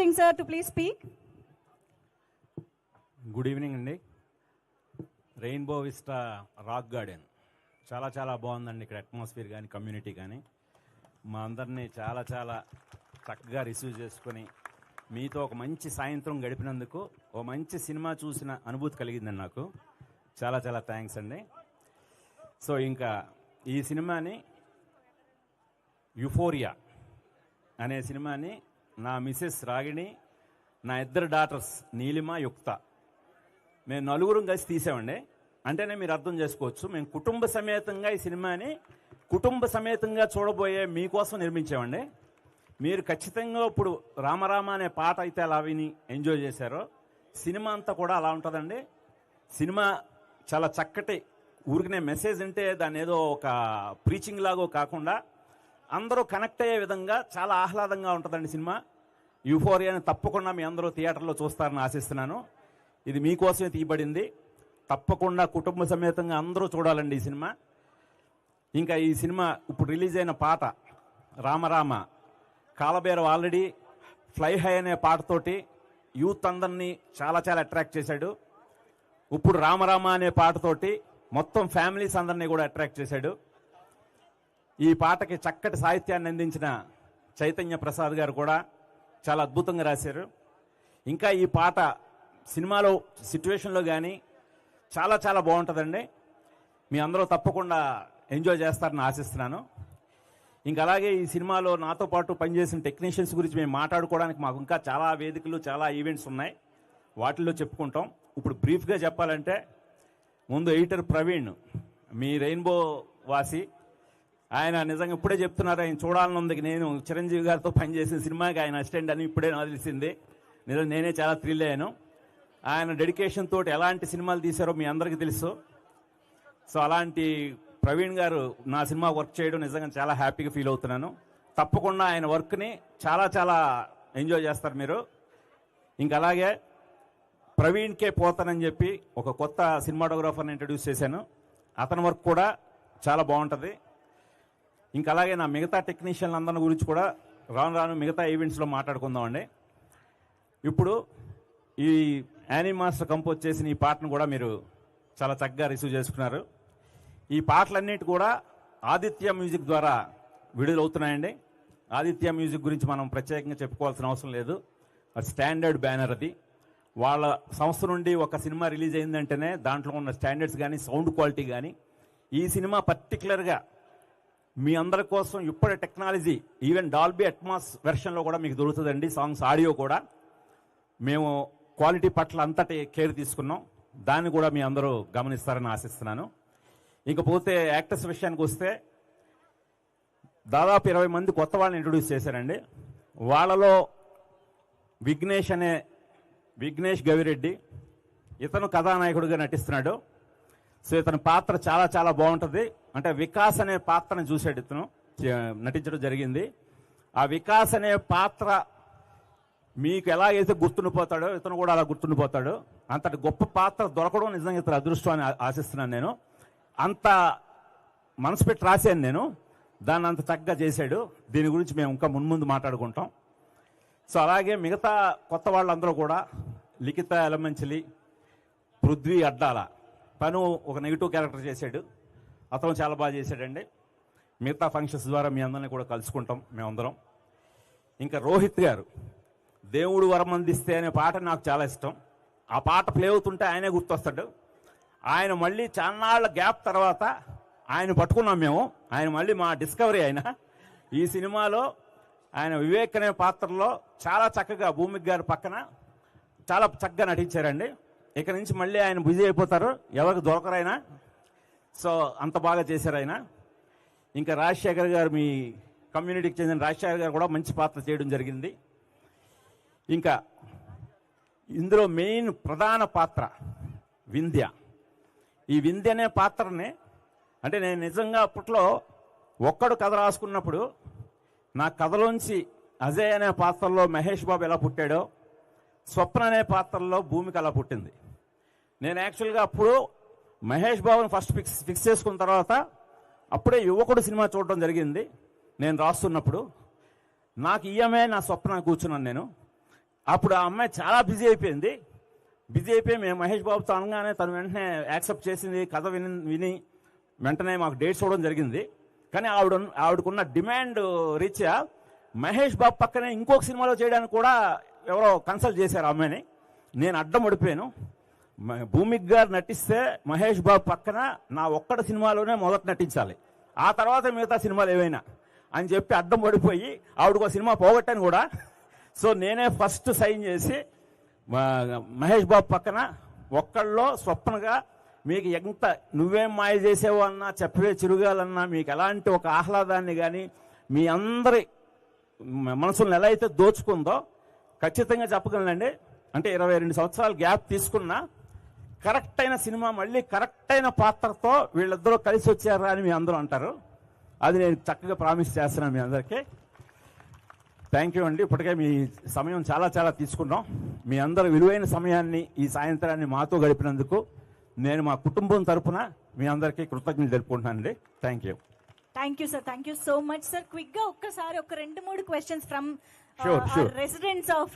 requesting sir to please speak. Good evening అండి. Rainbow vista rock garden చాలా చాలా బాగుందండి. ఇక్కడ అట్మాస్ఫియర్ కానీ కమ్యూనిటీ కానీ మా అందరినీ చాలా చాలా చక్కగా రిసీవ్ చేసుకొని మీతో ఒక మంచి సాయంత్రం గడిపినందుకు ఓ మంచి సినిమా చూసిన అనుభూతి కలిగిందండి నాకు. చాలా చాలా థ్యాంక్స్ అండి. సో ఇంకా ఈ సినిమాని యుఫోరియా అనే సినిమాని నా మిసెస్ రాగిణి, నా ఇద్దరు డాటర్స్ నీలిమ, యుక్త, మేము నలుగురం కలిసి తీసామండి. అంటేనే మీరు అర్థం చేసుకోవచ్చు, మేము కుటుంబ సమేతంగా ఈ సినిమాని కుటుంబ సమేతంగా చూడబోయే మీకోసం నిర్మించామండి. మీరు ఖచ్చితంగా ఇప్పుడు రామరామ అనే పాట అయితే అలా విని ఎంజాయ్ చేశారో సినిమా అంతా కూడా అలా ఉంటుందండి. సినిమా చాలా చక్కటి ఊరికనే మెసేజ్ అంటే దాన్ని ఏదో ఒక ప్రీచింగ్ లాగో కాకుండా అందరూ కనెక్ట్ అయ్యే విధంగా చాలా ఆహ్లాదంగా ఉంటుందండి సినిమా. యూఫోరియాని తప్పకుండా మీ అందరూ థియేటర్లో చూస్తారని ఆశిస్తున్నాను. ఇది మీకోసమే తీయబడింది. తప్పకుండా కుటుంబ సమేతంగా అందరూ చూడాలండి ఈ సినిమా. ఇంకా ఈ సినిమా ఇప్పుడు రిలీజ్ అయిన పాట రామరామ, కాలబేరం ఆల్రెడీ ఫ్లై హై అనే పాటతోటి యూత్ అందరినీ చాలా చాలా అట్రాక్ట్ చేశాడు. ఇప్పుడు రామరామ అనే పాటతోటి మొత్తం ఫ్యామిలీస్ అందరినీ కూడా అట్రాక్ట్ చేశాడు. ఈ పాటకి చక్కటి సాహిత్యాన్ని అందించిన చైతన్య ప్రసాద్ గారు కూడా చాలా అద్భుతంగా రాశారు. ఇంకా ఈ పాట సినిమాలో సిచ్యువేషన్లో కానీ చాలా చాలా బాగుంటుందండి. మీ అందరూ తప్పకుండా ఎంజాయ్ చేస్తారని ఆశిస్తున్నాను. ఇంకా అలాగే ఈ సినిమాలో నాతో పాటు పనిచేసిన టెక్నీషియన్స్ గురించి మేము మాట్లాడుకోవడానికి మాకు ఇంకా చాలా వేదికలు, చాలా ఈవెంట్స్ ఉన్నాయి. వాటిల్లో చెప్పుకుంటాం. ఇప్పుడు బ్రీఫ్గా చెప్పాలంటే ముందు ఎడిటర్ ప్రవీణ్, మీ రెయిన్బో వాసి, ఆయన నిజంగా ఇప్పుడే చెప్తున్నారు, ఆయన చూడాలని ఉంది. నేను చిరంజీవి గారితో పనిచేసిన సినిమాకి ఆయన అసిస్టెంట్ అని ఇప్పుడే నాకు తెలిసింది. నిజంగా నేనే చాలా థ్రిల్ అయ్యాను. ఆయన డెడికేషన్ తోటి ఎలాంటి సినిమాలు తీశారో మీ అందరికీ తెలుసు. సో అలాంటి ప్రవీణ్ గారు నా సినిమా వర్క్ చేయడం నిజంగా చాలా హ్యాపీగా ఫీల్ అవుతున్నాను. తప్పకుండా ఆయన వర్క్ని చాలా చాలా ఎంజాయ్ చేస్తారు మీరు. ఇంకా అలాగే ప్రవీణ్కే పోతానని చెప్పి ఒక కొత్త సినిమాటోగ్రాఫర్ని ఇంట్రడ్యూస్ చేశాను. అతని వర్క్ కూడా చాలా బాగుంటుంది. ఇంకా అలాగే నా మిగతా టెక్నీషియన్లు అందరి గురించి కూడా రాను రాను మిగతా ఈవెంట్స్లో మాట్లాడుకుందామండి. ఇప్పుడు ఈ యానీ మాస్టర్ కంపోజ్ చేసిన ఈ పాటను కూడా మీరు చాలా చక్కగా రిసీవ్ చేసుకున్నారు. ఈ పాటలన్నిటి కూడా ఆదిత్య మ్యూజిక్ ద్వారా విడుదలవుతున్నాయండి. ఆదిత్య మ్యూజిక్ గురించి మనం ప్రత్యేకంగా చెప్పుకోవాల్సిన అవసరం లేదు. అది స్టాండర్డ్ బ్యానర్. అది వాళ్ళ సంస్థ నుండి ఒక సినిమా రిలీజ్ అయిందంటేనే దాంట్లో ఉన్న స్టాండర్డ్స్ కానీ సౌండ్ క్వాలిటీ కానీ, ఈ సినిమా పర్టికులర్గా మీ అందరి కోసం ఇప్పటి టెక్నాలజీ ఈవెన్ డాల్బీ అట్మాస్ వెర్షన్లో కూడా మీకు దొరుకుతుందండి. సాంగ్స్ ఆడియో కూడా మేము క్వాలిటీ పట్ల అంతటి కేర్ తీసుకున్నాం. దాన్ని కూడా మీ అందరూ గమనిస్తారని ఆశిస్తున్నాను. ఇకపోతే యాక్టర్స్ విషయానికి వస్తే దాదాపు 20 మంది కొత్త వాళ్ళని ఇంట్రొడ్యూస్ చేశారండి. వాళ్ళలో విఘ్నేష్ గవిరెడ్డి, ఇతను కథానాయకుడిగా నటిస్తున్నాడు. సో ఇతని పాత్ర చాలా చాలా బాగుంటుంది. అంటే వికాస్ అనే పాత్రను చూశాడు ఇతను నటించడం జరిగింది. ఆ వికాస్ అనే పాత్ర మీకు ఎలాగైతే గుర్తుండిపోతాడో ఇతను కూడా అలా గుర్తుండిపోతాడు. అంతటి గొప్ప పాత్ర దొరకడం నిజంగా ఇతను అదృష్టం అని ఆశిస్తున్నాను నేను. అంత మనసు పెట్టి రాశాను నేను, దాన్ని అంత చక్కగా చేశాడు. దీని గురించి మేము ఇంకా మున్ముందు మాట్లాడుకుంటాం. సో అలాగే మిగతా కొత్త వాళ్ళందరూ కూడా లిఖిత ఎలమంచిలి, పృథ్వీ అడ్డాల, తను ఒక నెగిటివ్ క్యారెక్టర్ చేశాడు. అతను చాలా బాగా చేశాడండి. మిగతా ఫంక్షన్స్ ద్వారా మీ అందరినీ కూడా కలుసుకుంటాం మేమందరం. ఇంకా రోహిత్ గారు దేవుడు వరం అందిస్తే అనే పాట నాకు చాలా ఇష్టం. ఆ పాట ప్లే అవుతుంటే ఆయనే గుర్తొస్తాడు. ఆయన మళ్ళీ చాన్నాళ్ళ గ్యాప్ తర్వాత ఆయన పట్టుకున్నాం మేము. ఆయన మళ్ళీ మా డిస్కవరీ. ఆయన ఈ సినిమాలో ఆయన వివేక్ అనే పాత్రలో చాలా చక్కగా భూమిక్ గారి పక్కన చాలా చక్కగా నటించారండి. ఇక నుంచి మళ్ళీ ఆయన బిజీ అయిపోతారు, ఎవరికి దొరకరైనా. సో అంత బాగా చేశారు ఆయన. ఇంకా రాజశేఖర్ గారు, మీ కమ్యూనిటీకి చెందిన రాజశేఖర్ గారు కూడా మంచి పాత్ర చేయడం జరిగింది. ఇంకా ఇందులో మెయిన్ ప్రధాన పాత్ర వింధ్య. ఈ వింధ్య అనే పాత్రని అంటే నేను నిజంగా అప్పట్లో ఒక్కడు కథ రాసుకున్నప్పుడు నా కథలోంచి అజయ్ అనే పాత్రలో మహేష్ బాబు ఎలా పుట్టాడో, స్వప్న అనే పాత్రలో భూమిక అలా పుట్టింది. నేను యాక్చువల్గా అప్పుడు మహేష్ బాబుని ఫస్ట్ ఫిక్స్ చేసుకున్న తర్వాత అప్పుడే యువకుడు సినిమా చూడడం జరిగింది. నేను రాస్తున్నప్పుడు నాకు ఈఎంఏ నా స్వప్న కూర్చున్నాను నేను. అప్పుడు ఆ అమ్మాయి చాలా బిజీ అయిపోయింది. బిజీ అయిపోయి మేము మహేష్ బాబుతో అనగానే తను వెంటనే యాక్సెప్ట్ చేసింది. కథ విని వెంటనే మాకు డేట్స్ ఇవ్వడం జరిగింది. కానీ ఆవిడకున్న డిమాండ్ రీత్యా మహేష్ బాబు పక్కనే ఇంకొక సినిమాలో చేయడానికి కూడా ఎవరో కన్సల్ట్ చేశారు ఆ అమ్మాయిని. నేను అడ్డం పడిపోయాను. భూమిక్ గారు నటిస్తే మహేష్ బాబు పక్కన నా ఒక్కటి సినిమాలోనే మొదట నటించాలి, ఆ తర్వాత మిగతా సినిమాలు ఏవైనా అని చెప్పి అడ్డం పడిపోయి ఆవిడకు సినిమా పోగొట్టాను కూడా. సో నేనే ఫస్ట్ సైన్ చేసి మహేష్ బాబు పక్కన ఒక్కళ్ళలో స్వప్నగా మీకు ఎంత నువ్వేం మాయ చేసేవో అన్నా, చెప్పవే చిరుగాలన్నా, మీకు ఎలాంటి ఒక ఆహ్లాదాన్ని కానీ మీ అందరి మనసులను ఎలా అయితే దోచుకుందో ఖచ్చితంగా చెప్పగలనండి. అంటే 22 సంవత్సరాలు గ్యాప్ తీసుకున్నా కరెక్ట్ అయిన సినిమా, మళ్ళీ కరెక్ట్ అయిన పాత్రతో వీళ్ళిద్దరూ కలిసి వచ్చారా అని మీ అందరూ అంటారు. అది నేను చక్కగా ప్రామిస్ చేస్తున్నాను మీ అందరికీ. థ్యాంక్ యూ అండి. ఇప్పటికే మీ సమయం చాలా చాలా తీసుకున్నాం. మీ అందరి విలువైన సమయాన్ని ఈ సాయంత్రాన్ని మాతో గడిపినందుకు నేను మా కుటుంబం తరపున మీ అందరికీ కృతజ్ఞతలు తెలుపుకుంటున్నానండి. Thank you. Thank you sir. Thank you so much sir. Quick గా ఒక్కసారి ఒక 2-3 questions from Sure. Residents of